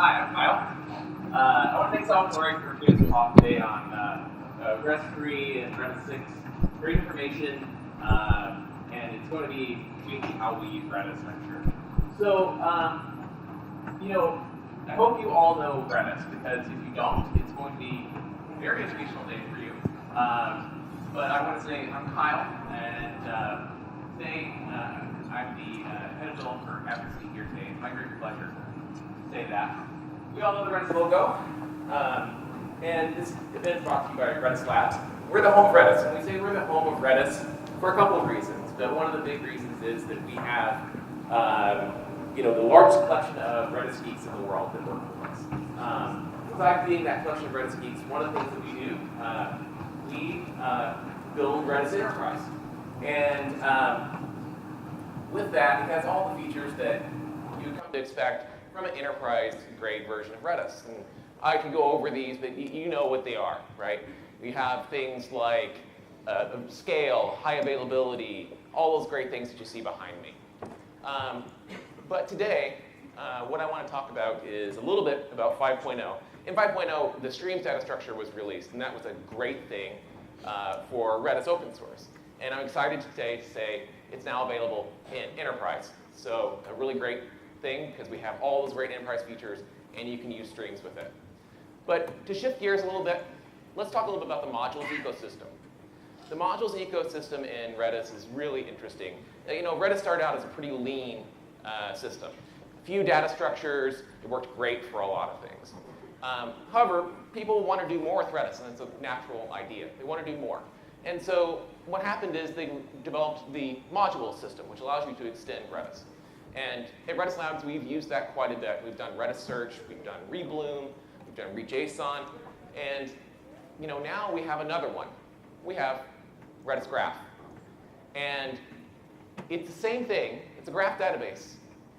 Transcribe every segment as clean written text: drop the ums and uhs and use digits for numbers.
Hi, I'm Kyle. I want to thank Salvatore for giving us a talk today on Redis 3 and Redis 6. Great information, and it's going to be changing how we use Redis, I'm sure. So, I hope you all know Redis, because if you don't, it's going to be a very educational day for you. But I want to say I'm Kyle, and today I'm the head of developer advocacy here today. It's my great pleasure to say that. We all know the Redis logo, and this event is brought to you by Redis Labs. We're the home of Redis, and we say we're the home of Redis for a couple of reasons. But one of the big reasons is that we have the largest collection of Redis geeks in the world that work with us. Besides being that collection of Redis geeks, one of the things that we do, we build Redis Enterprise. And with that, it has all the features that you come to expect from an enterprise-grade version of Redis. And I could go over these, but you know what they are, right? We have things like scale, high availability, all those great things that you see behind me. But today, what I want to talk about is a little bit about 5.0. In 5.0, the streams data structure was released, and that was a great thing for Redis open source. And I'm excited today to say it's now available in enterprise. So a really great thing, because we have all those great enterprise features, and you can use streams with it. But to shift gears a little bit, let's talk a little bit about the modules ecosystem. The modules ecosystem in Redis is really interesting. Redis started out as a pretty lean system. Few data structures, it worked great for a lot of things. However, people want to do more with Redis, and it's a natural idea. They want to do more. And so what happened is they developed the module system, which allows you to extend Redis. And at Redis Labs, we've used that quite a bit. We've done Redis Search, we've done Rebloom, we've done ReJSON, and now we have another one. We have RedisGraph. And it's the same thing. It's a graph database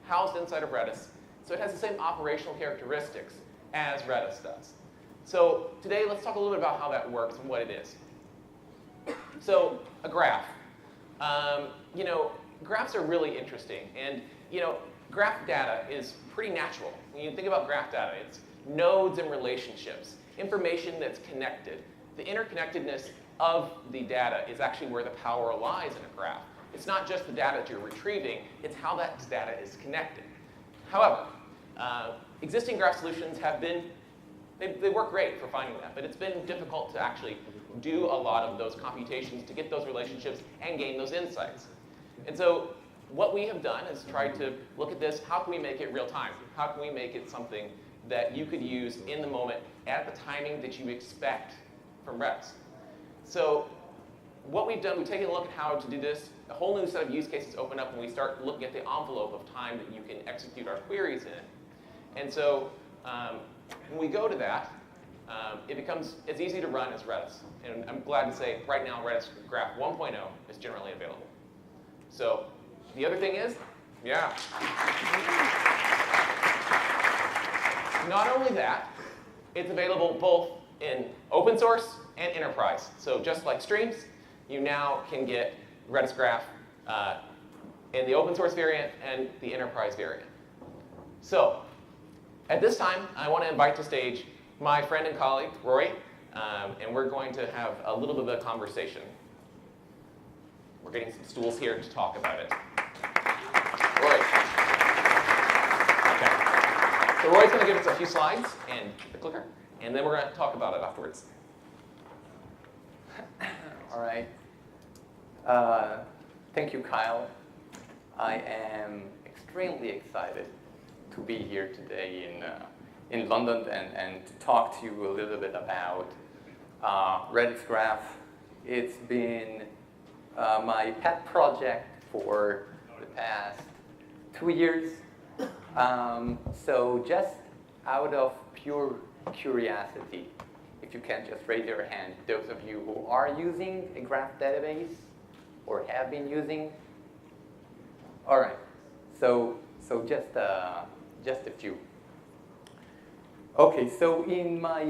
housed inside of Redis. So it has the same operational characteristics as Redis does. So today, let's talk a little bit about how that works and what it is. So a graph. Graphs are really interesting. And graph data is pretty natural. When you think about graph data, it's nodes and relationships, information that's connected. The interconnectedness of the data is actually where the power lies in a graph. It's not just the data that you're retrieving, it's how that data is connected. However, existing graph solutions they work great for finding that, but it's been difficult to actually do a lot of those computations to get those relationships and gain those insights. And so what we have done is tried to look at this, how can we make it real time? How can we make it something that you could use in the moment at the timing that you expect from Redis? So what we've done, we've taken a look at how to do this. A whole new set of use cases open up when we start looking at the envelope of time that you can execute our queries in. And so when we go to that, it's easy to run as Redis. And I'm glad to say right now RedisGraph 1.0 is generally available. So the other thing is, not only that, it's available both in open source and enterprise. So just like streams, you now can get RedisGraph in the open source variant and the enterprise variant. So at this time, I want to invite to stage my friend and colleague, Roy, and we're going to have a little bit of a conversation. We're getting some stools here to talk about it. Roy. Okay. So Roy's going to give us a few slides and the clicker, and then we're going to talk about it afterwards. All right. Thank you, Kyle. I am extremely excited to be here today in London and to talk to you a little bit about RedisGraph. It's been my pet project for the past 2 years. So just out of pure curiosity, if you can just raise your hand, those of you who are using a graph database or have been using. All right, so just a few. Okay, so in my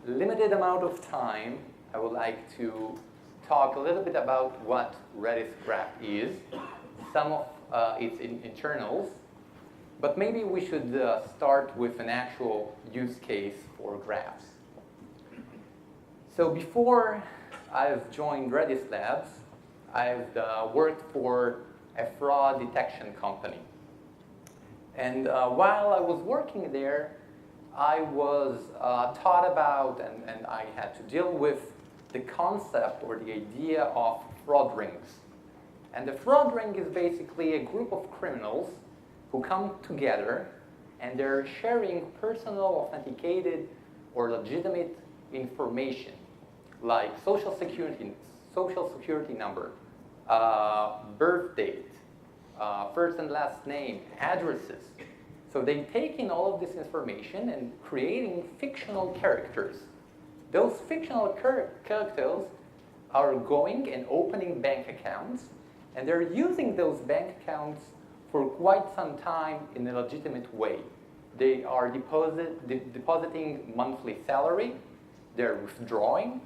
limited amount of time, I would like to talk a little bit about what RedisGraph is, some of its internals, But maybe we should start with an actual use case for graphs. So before I've joined Redis Labs, I've worked for a fraud detection company. And while I was working there, I was taught about and I had to deal with the concept or the idea of fraud rings. And the fraud ring is basically a group of criminals who come together and they're sharing personal authenticated or legitimate information like social security number, birth date, first and last name, addresses. So they take in all of this information and creating fictional characters. Those fictional characters are going and opening bank accounts, and they're using those bank accounts for quite some time in a legitimate way. They are depositing monthly salary, they're withdrawing,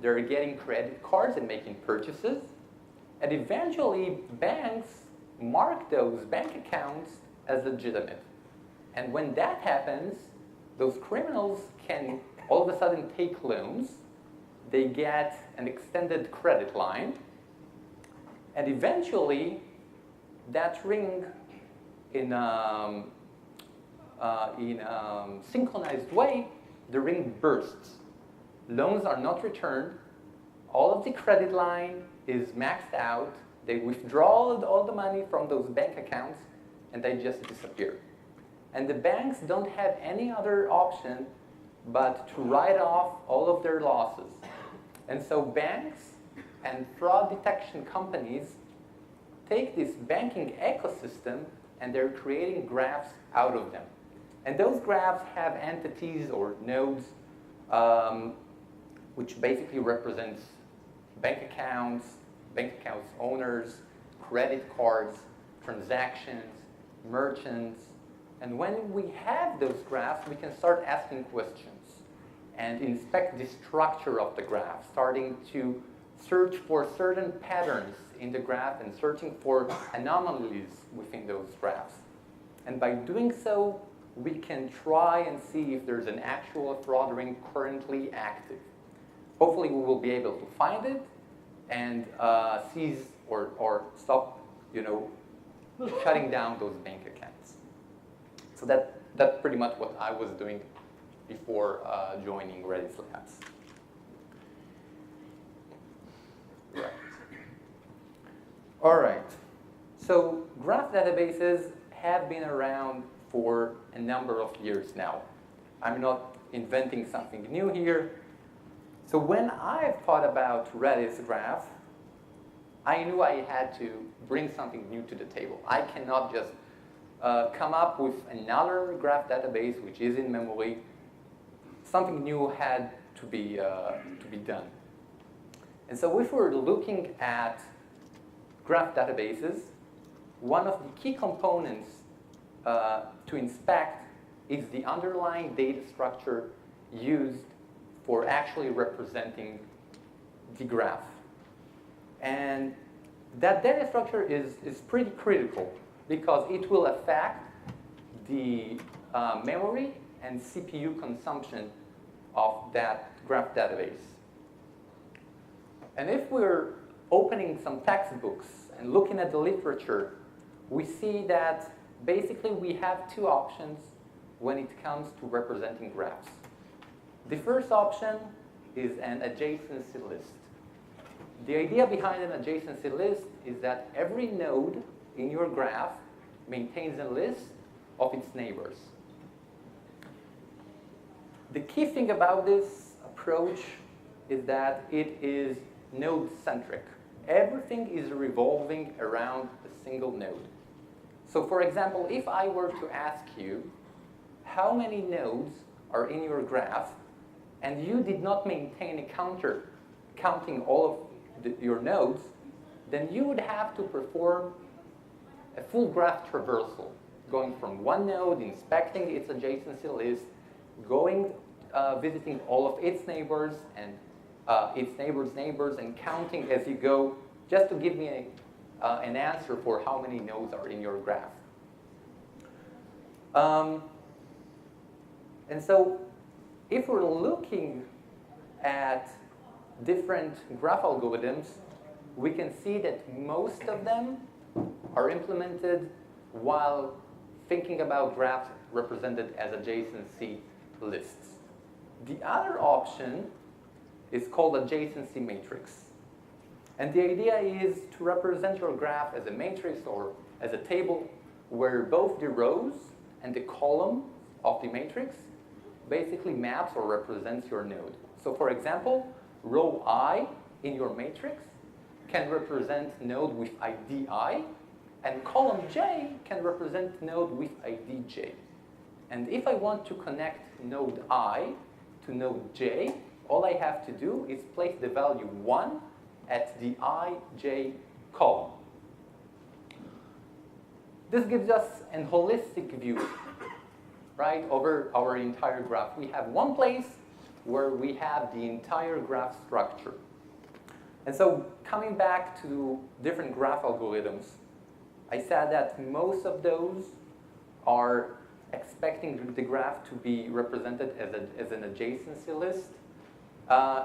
they're getting credit cards and making purchases, and eventually banks mark those bank accounts as legitimate. And when that happens, those criminals can all of a sudden take loans, they get an extended credit line, and eventually that ring in synchronized way, the ring bursts. Loans are not returned, all of the credit line is maxed out, they withdraw all the money from those bank accounts, and they just disappear. And the banks don't have any other option but to write off all of their losses. And so banks and fraud detection companies take this banking ecosystem and they're creating graphs out of them. And those graphs have entities or nodes which basically represents bank accounts owners, credit cards, transactions, merchants. And when we have those graphs, we can start asking questions and inspect the structure of the graph, starting to search for certain patterns in the graph and searching for anomalies within those graphs. And by doing so, we can try and see if there's an actual fraud ring currently active. Hopefully, we will be able to find it and seize or stop, shutting down those bank accounts. So that's pretty much what I was doing before joining Redis Labs. Right. All right. So graph databases have been around for a number of years now. I'm not inventing something new here. So when I thought about RedisGraph, I knew I had to bring something new to the table. I cannot just come up with another graph database which is in memory. Something new had to be done. And so if we're looking at graph databases, one of the key components to inspect is the underlying data structure used for actually representing the graph. And that data structure is pretty critical because it will affect the memory and CPU consumption of that graph database. And if we're opening some textbooks and looking at the literature, we see that basically we have two options when it comes to representing graphs. The first option is an adjacency list. The idea behind an adjacency list is that every node in your graph maintains a list of its neighbors. The key thing about this approach is that it is node-centric. Everything is revolving around a single node. So for example, if I were to ask you how many nodes are in your graph, and you did not maintain a counter counting all of your nodes, then you would have to perform a full graph traversal, going from one node, inspecting its adjacency list, going, visiting all of its neighbors and its neighbors' neighbors, and counting as you go, just to give me an answer for how many nodes are in your graph. And so if we're looking at different graph algorithms, we can see that most of them are implemented while thinking about graphs represented as adjacency lists. The other option is called adjacency matrix. And the idea is to represent your graph as a matrix or as a table where both the rows and the column of the matrix basically maps or represents your node. So for example, row I in your matrix can represent node with ID I, and column J can represent node with ID J. And if I want to connect node I to node J, all I have to do is place the value 1 at the IJ column. This gives us a holistic view, right, over our entire graph. We have one place where we have the entire graph structure. And so coming back to different graph algorithms, I said that most of those are expecting the graph to be represented as an adjacency list.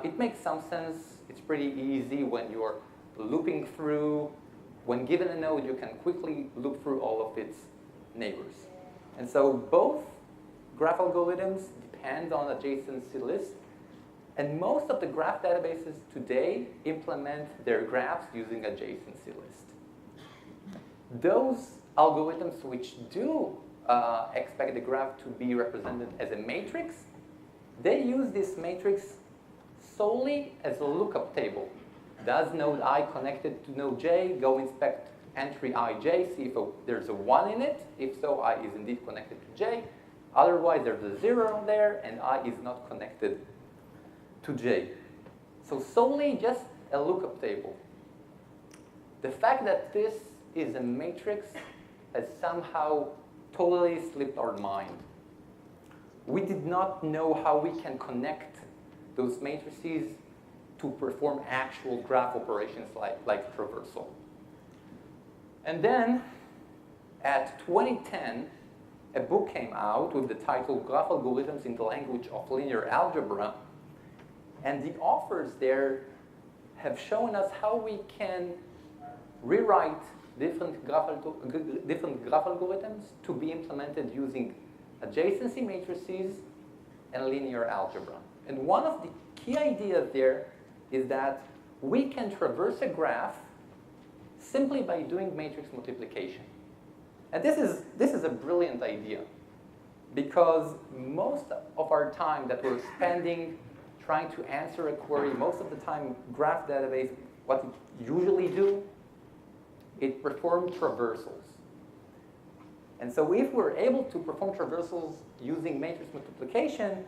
It makes some sense. It's pretty easy when you're looping through. When given a node, you can quickly loop through all of its neighbors. And so both graph algorithms depend on adjacency lists. And most of the graph databases today implement their graphs using adjacency list. Those algorithms which do expect the graph to be represented as a matrix, they use this matrix solely as a lookup table. Does node I connected to node J? Go inspect entry ij, see if there's a 1 in it. If so, I is indeed connected to J. Otherwise, there's a 0 there, and I is not connected to J. So solely just a lookup table. The fact that this is a matrix has somehow totally slipped our mind. We did not know how we can connect those matrices to perform actual graph operations like traversal. And then, at 2010, a book came out with the title Graph Algorithms in the Language of Linear Algebra. And the authors there have shown us how we can rewrite different graph algorithms to be implemented using adjacency matrices and linear algebra. And one of the key ideas there is that we can traverse a graph simply by doing matrix multiplication. And this is a brilliant idea, because most of our time that we're spending trying to answer a query, most of the time graph database, what it usually do, it performs traversals. And so if we're able to perform traversals using matrix multiplication,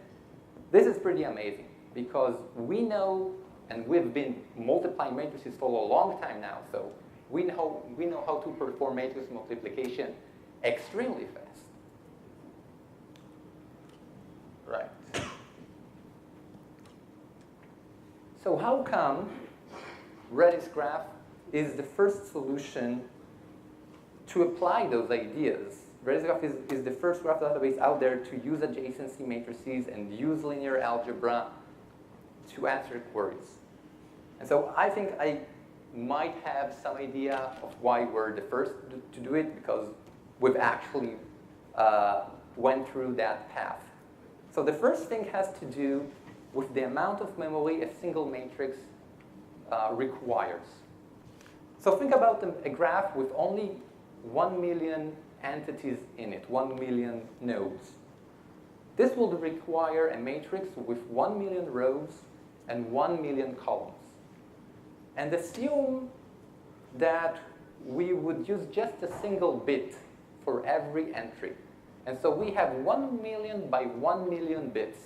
this is pretty amazing, because we know, and we've been multiplying matrices for a long time now, so we know how to perform matrix multiplication extremely fast. Right. So how come RedisGraph is the first solution to apply those ideas? RedisGraph is the first graph database out there to use adjacency matrices and use linear algebra to answer queries. And so I think I might have some idea of why we're the first to do it, because we've actually went through that path. So the first thing has to do with the amount of memory a single matrix requires. So think about a graph with only 1 million entities in it, 1 million nodes. This will require a matrix with 1 million rows and 1 million columns. And assume that we would use just a single bit for every entry. And so we have 1 million by 1 million bits.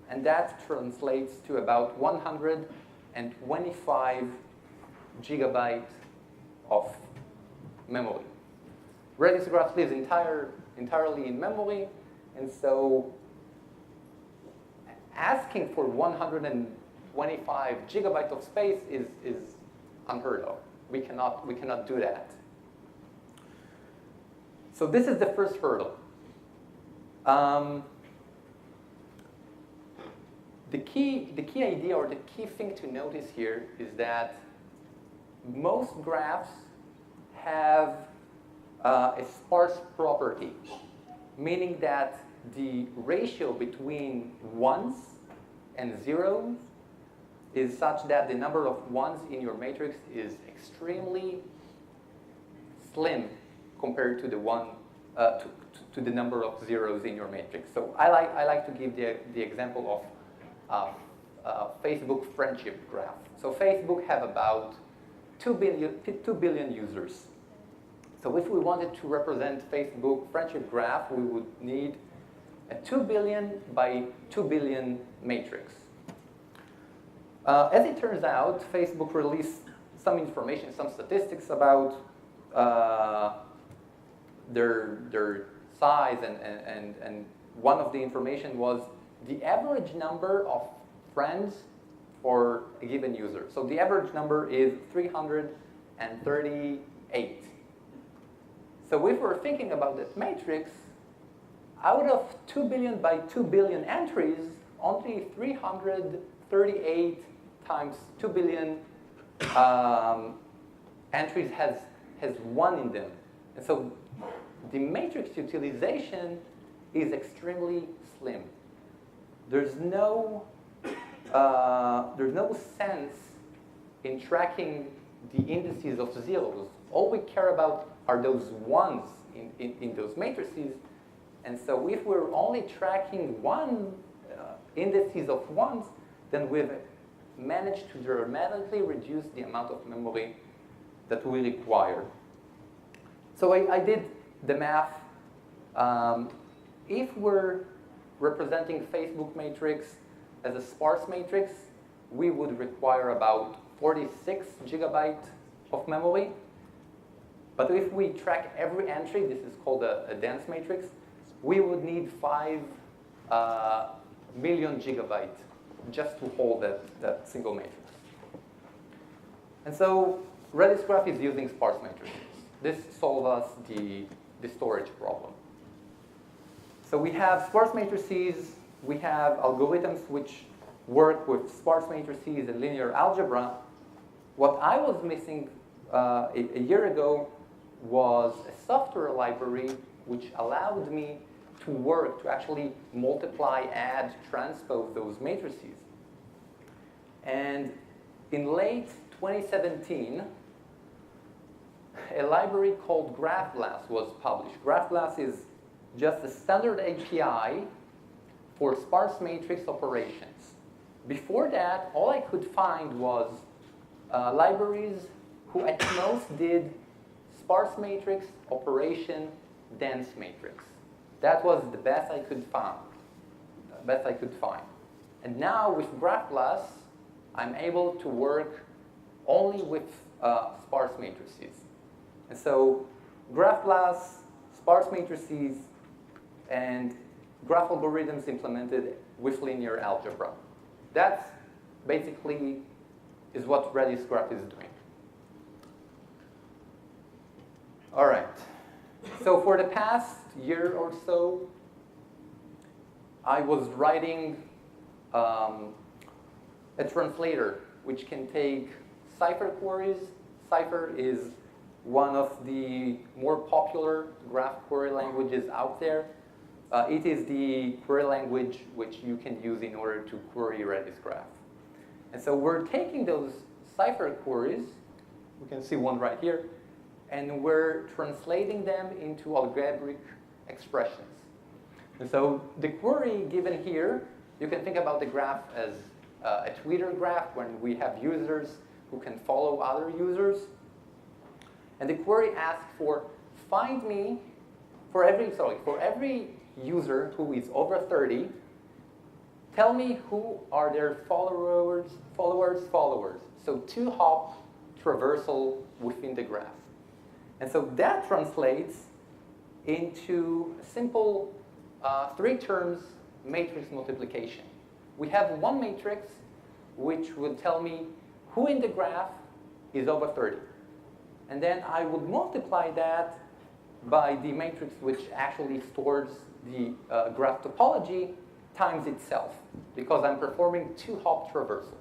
And that translates to about 125 gigabytes of memory. RedisGraph lives entirely in memory, and so asking for 125 gigabytes of space is unheard of. We cannot do that. So this is the first hurdle. Um, the key idea or the key thing to notice here is that most graphs have a sparse property, meaning that the ratio between ones and zeros is such that the number of ones in your matrix is extremely slim compared to the to the number of zeros in your matrix. So I like to give the example of Facebook friendship graph. So Facebook have about 2 billion users. So if we wanted to represent Facebook friendship graph, we would need a 2 billion by 2 billion matrix. As it turns out, Facebook released some information, some statistics about their size, and one of the information was the average number of friends for a given user. So the average number is 338. So if we're thinking about that matrix, out of 2 billion by 2 billion entries, only 338 times 2 billion entries has 1 in them. And so the matrix utilization is extremely slim. There's no sense in tracking the indices of zeros. All we care about are those ones in those matrices. And so if we're only tracking indices of ones, then we've managed to dramatically reduce the amount of memory that we require. So I did the math. If we're representing Facebook matrix as a sparse matrix, we would require about 46 gigabytes of memory. But if we track every entry, this is called a dense matrix, we would need 5 million gigabytes just to hold that single matrix. And so RedisGraph is using sparse matrices. This solves us the storage problem. So we have sparse matrices, we have algorithms which work with sparse matrices and linear algebra. What I was missing a year ago was a software library which allowed me to actually multiply, add, transpose those matrices. And in late 2017, a library called GraphBlast was published. GraphBlast is just a standard API for sparse matrix operations. Before that, all I could find was libraries who at most did sparse matrix operation dense matrix. That was the best I could find. And now with GraphBlast, I'm able to work only with sparse matrices. And so GraphBlast, sparse matrices, and graph algorithms implemented with linear algebra. That's basically is what RedisGraph is doing. All right. So for the past year or so, I was writing a translator which can take Cypher queries. Cypher is one of the more popular graph query languages out there. It is the query language which you can use in order to query RedisGraph. And so we're taking those Cypher queries, we can see one right here, and we're translating them into algebraic expressions. And so the query given here, you can think about the graph as a Twitter graph when we have users who can follow other users. And the query asks for find me, for every user who is over 30, tell me who are their followers. So 2-hop traversal within the graph. And so that translates into a simple 3 terms matrix multiplication. We have one matrix which would tell me who in the graph is over 30. And then I would multiply that by the matrix which actually stores the graph topology times itself, because I'm performing 2-hop traversal.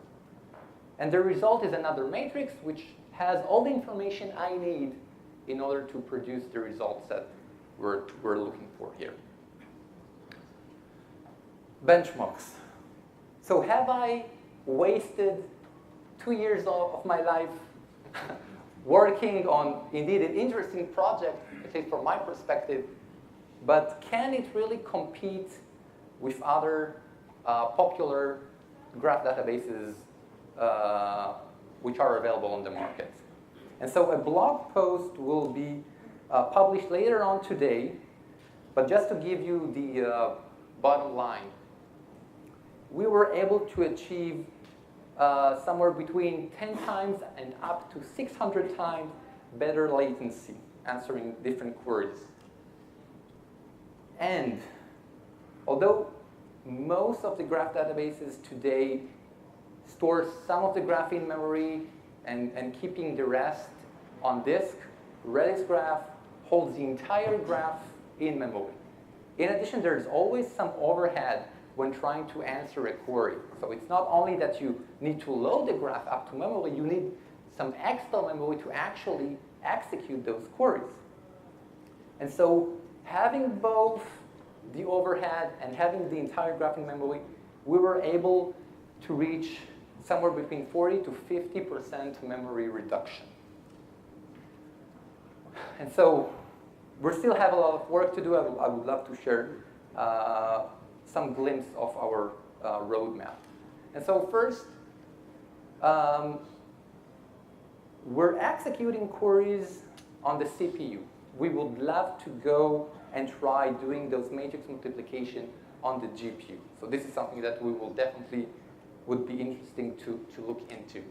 And the result is another matrix which has all the information I need in order to produce the results that we're looking for here. Benchmarks. So have I wasted 2 years of my life working on, indeed, an interesting project, at least from my perspective, but can it really compete with other popular graph databases which are available on the market? And so a blog post will be published later on today, but just to give you the bottom line, we were able to achieve somewhere between 10 times and up to 600 times better latency answering different queries. And although most of the graph databases today store some of the graph in memory and keeping the rest on disk, RedisGraph holds the entire graph in memory. In addition, there's always some overhead when trying to answer a query. So it's not only that you need to load the graph up to memory, you need some extra memory to actually execute those queries. And so having both the overhead and having the entire graph in memory, we were able to reach somewhere between 40 to 50% memory reduction. And so we still have a lot of work to do. I would love to share some glimpse of our roadmap. And so first, we're executing queries on the CPU. We would love to go and try doing those matrix multiplication on the GPU. So this is something that we will definitely would be interesting to look into.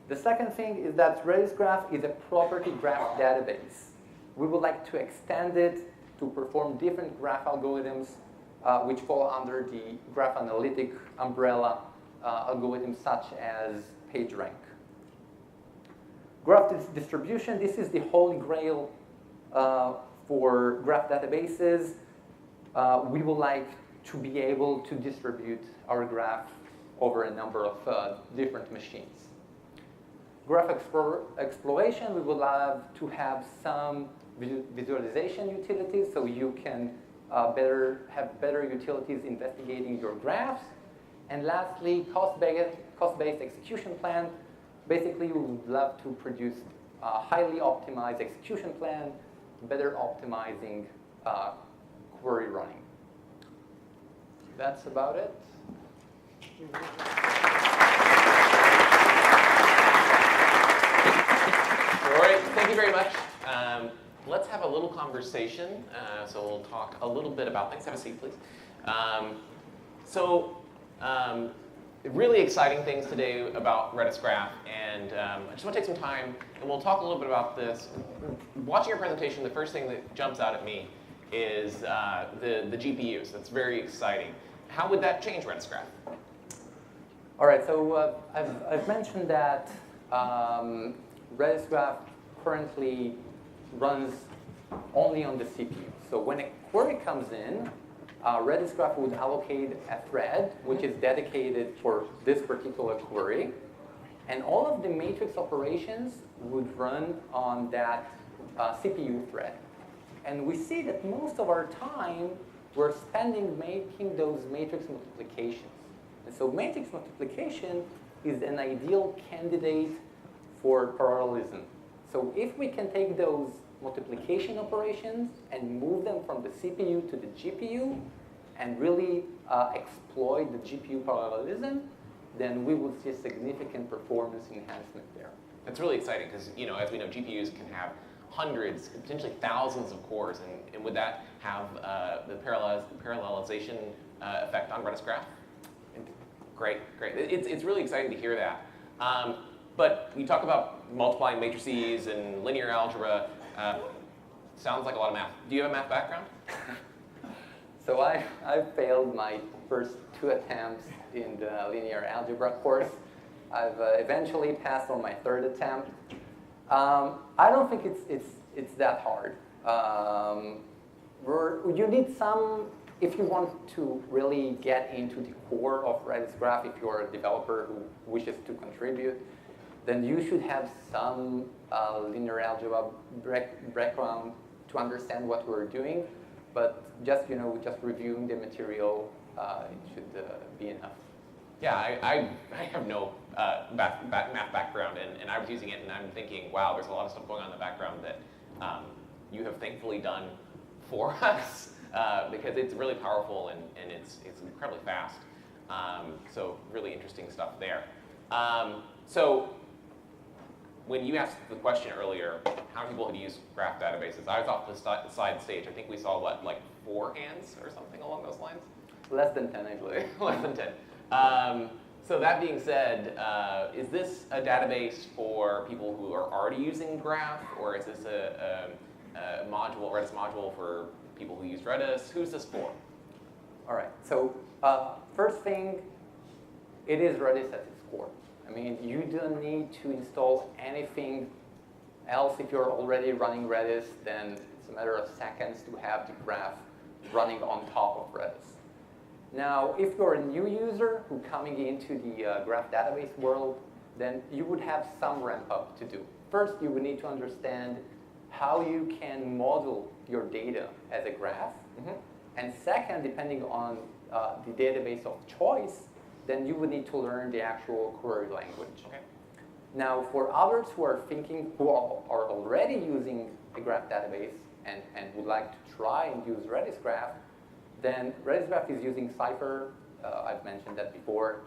The second thing is that RedisGraph is a property graph database. We would like to extend it to perform different graph algorithms which fall under the graph analytic umbrella, algorithms such as PageRank. Graph distribution, this is the holy grail for graph databases. We would like to be able to distribute our graph over a number of different machines. Graph exploration, we would love to have some visualization utilities so you can have better utilities investigating your graphs. And lastly, cost-based execution plan. Basically, we would love to produce a highly optimized execution plan, better optimizing query running. That's about it. All right, thank you very much. Let's have a little conversation. So we'll talk a little bit about things. Have a seat, please. Really exciting things today about RedisGraph, and I just want to take some time, and we'll talk a little bit about this. Watching your presentation, the first thing that jumps out at me is the GPUs. That's very exciting. How would that change RedisGraph? All right, so I've mentioned that RedisGraph currently runs only on the CPU. So when a query comes in, RedisGraph would allocate a thread which is dedicated for this particular query, and all of the matrix operations would run on that CPU thread. And we see that most of our time we're spending making those matrix multiplications. And so matrix multiplication is an ideal candidate for parallelism. So if we can take those multiplication operations and move them from the CPU to the GPU and really exploit the GPU parallelism, then we will see a significant performance enhancement there. That's really exciting because, as we know, GPUs can have hundreds, potentially thousands of cores, and would that have the parallelization effect on RedisGraph? Great. It's really exciting to hear that. But we talk about multiplying matrices and linear algebra. Sounds like a lot of math. Do you have a math background? So I failed my first 2 attempts in the linear algebra course. I've eventually passed on my 3rd attempt. I don't think it's that hard. you need some, if you want to really get into the core of RedisGraph, if you're a developer who wishes to contribute, then you should have some linear algebra background to understand what we're doing. But just just reviewing the material, it should be enough. Yeah, I have no math background, and I was using it, and I'm thinking, wow, there's a lot of stuff going on in the background that you have thankfully done for us, because it's really powerful and it's incredibly fast. So really interesting stuff there. So when you asked the question earlier, how many people have used graph databases? I was off the side stage. I think we saw, what, like 4 hands or something along those lines? Less than 10, I believe. Less than 10. So that being said, is this a database for people who are already using Graph, or is this a module, Redis module for people who use Redis? Who's this for? All right. So first thing, it is Redis at its core. I mean, you don't need to install anything else. If you're already running Redis, then it's a matter of seconds to have the graph running on top of Redis. Now, if you're a new user who coming into the graph database world, then you would have some ramp up to do. First, you would need to understand how you can model your data as a graph. Mm-hmm. And second, depending on the database of choice, then you would need to learn the actual query language. Okay. Now, for others who are thinking, who are already using a graph database and would like to try and use RedisGraph, then RedisGraph is using Cypher. I've mentioned that before.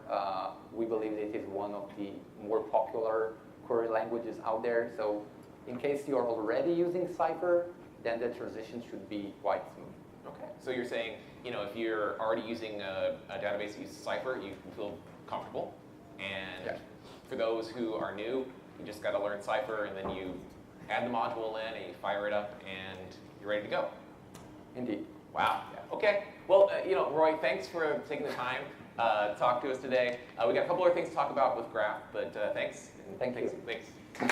We believe it is one of the more popular query languages out there. So in case you're already using Cypher, then the transition should be quite smooth. Okay. So you're saying, if you're already using a database that uses Cypher, you can feel comfortable. And yeah. For those who are new, you just got to learn Cypher, and then you add the module in, and you fire it up, and you're ready to go. Indeed. Wow. Yeah. Okay. Well, Roy, thanks for taking the time to talk to us today. We got a couple other things to talk about with Graph, but thanks. And Thank you. Thanks. All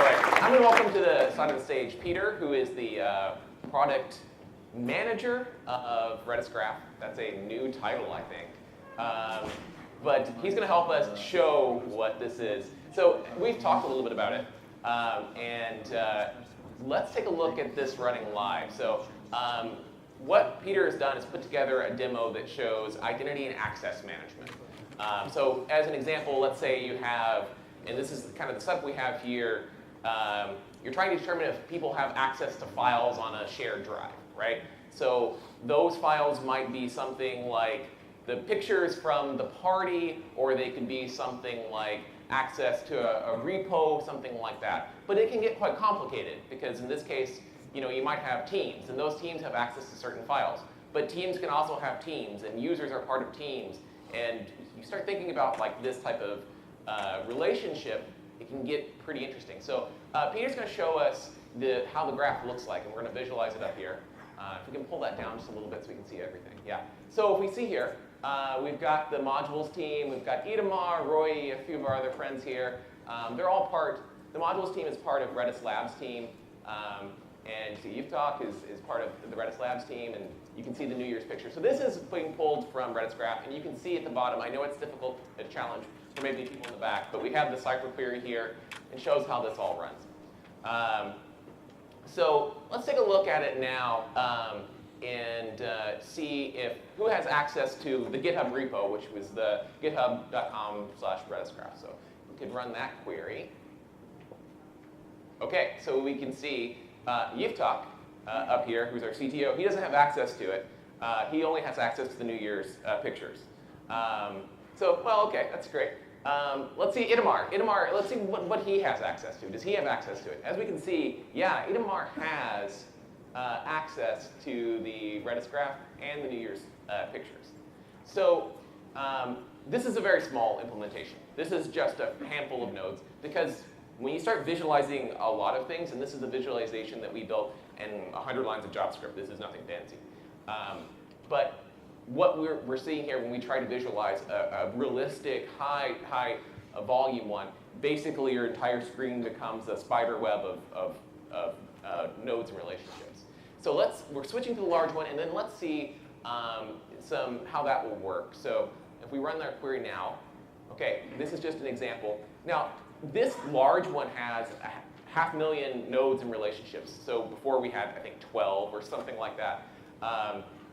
right. I'm going to welcome to the side of the stage Peter, who is the product manager of RedisGraph. That's a new title, I think. But he's going to help us show what this is. So we've talked a little bit about it. Let's take a look at this running live. So what Peter has done is put together a demo that shows identity and access management. So as an example, let's say you have, and this is kind of the setup we have here, you're trying to determine if people have access to files on a shared drive, right? So those files might be something like the pictures from the party, or they could be something like access to a repo, something like that. But it can get quite complicated, because in this case, you might have teams, and those teams have access to certain files. But teams can also have teams, and users are part of teams. And you start thinking about like this type of relationship, it can get pretty interesting. So Peter's going to show us how the graph looks like, and we're going to visualize it up here. If we can pull that down just a little bit so we can see everything. Yeah. So if we see here, we've got the modules team, we've got Itamar, Roy, a few of our other friends here. They're all the modules team is part of Redis Labs team, and Yivtalk is part of the Redis Labs team, and you can see the New Year's picture. So this is being pulled from RedisGraph, and you can see at the bottom, I know it's difficult, a challenge for maybe people in the back, but we have the Cypher query here, and shows how this all runs. So let's take a look at it now and see who has access to the GitHub repo, which was the github.com/RedisGraph. So we could run that query. Okay, so we can see Yivtalk up here, who's our CTO. He doesn't have access to it. He only has access to the New Year's pictures. Okay, that's great. Let's see Itamar. Itamar, let's see what he has access to. Does he have access to it? As we can see, yeah, Itamar has access to the RedisGraph and the New Year's pictures. So this is a very small implementation. This is just a handful of nodes, because when you start visualizing a lot of things, and this is the visualization that we built in 100 lines of JavaScript, this is nothing fancy. But what we're seeing here when we try to visualize a realistic, high a volume one, basically your entire screen becomes a spider web of nodes and relationships. So we're switching to the large one, and then let's see how that will work. So if we run our query now, okay, this is just an example. Now, this large one has 500,000 nodes and relationships. So before we had, I think, 12 or something like that.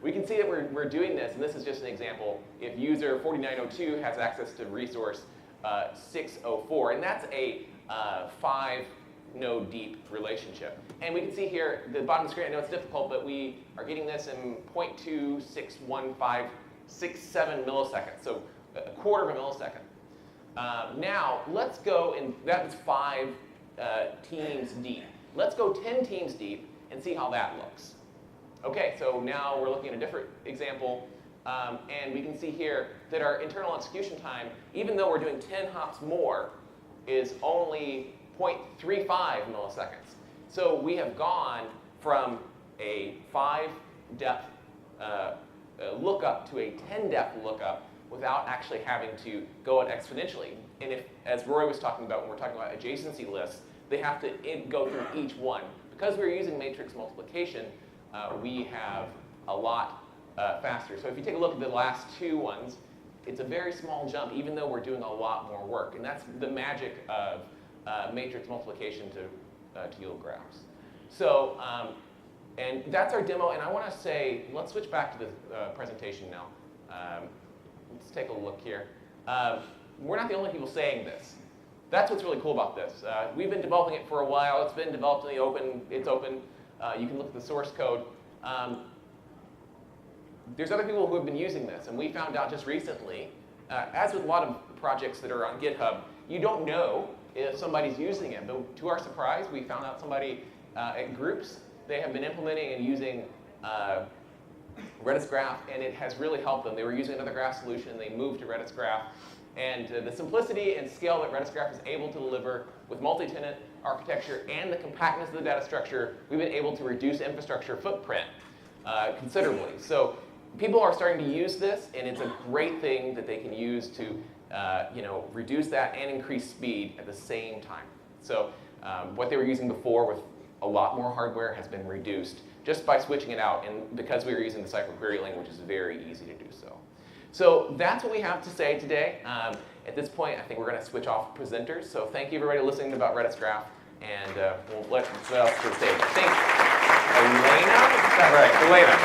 We can see that we're doing this, and this is just an example. If user 4902 has access to resource 604, and that's a 5-node deep relationship. And we can see here, the bottom of the screen, I know it's difficult, but we are getting this in 0.26156.7 milliseconds, so a quarter of a millisecond. Now, let's go, and that was 5 teams deep. Let's go 10 teams deep and see how that looks. Okay, so now we're looking at a different example, and we can see here that our internal execution time, even though we're doing 10 hops more, is only 0.35 milliseconds. So we have gone from a 5-depth lookup to a 10-depth lookup without actually having to go out exponentially. And if, as Roy was talking about when we're talking about adjacency lists, they have to go through each one. Because we're using matrix multiplication, we have a lot faster. So if you take a look at the last 2 ones, it's a very small jump, even though we're doing a lot more work. And that's the magic of matrix multiplication to yield graphs. So, and that's our demo. And I want to say, let's switch back to the presentation now. Let's take a look here. We're not the only people saying this. That's what's really cool about this. We've been developing it for a while. It's been developed in the open. It's open. You can look at the source code. There's other people who have been using this, and we found out just recently, as with a lot of projects that are on GitHub, you don't know if somebody's using it. But to our surprise, we found out somebody at Groups, they have been implementing and using RedisGraph, and it has really helped them. They were using another graph solution, they moved to RedisGraph. And the simplicity and scale that RedisGraph is able to deliver with multi-tenant architecture and the compactness of the data structure, we've been able to reduce infrastructure footprint considerably. So people are starting to use this, and it's a great thing that they can use to reduce that and increase speed at the same time. So what they were using before with a lot more hardware has been reduced just by switching it out, and because we were using the Cypher query language, it's very easy to do so. So that's what we have to say today. At this point, I think we're going to switch off presenters. So thank you, everybody, listening about RedisGraph, and we'll let someone else to the stage. I think Elena, is that right? Elena.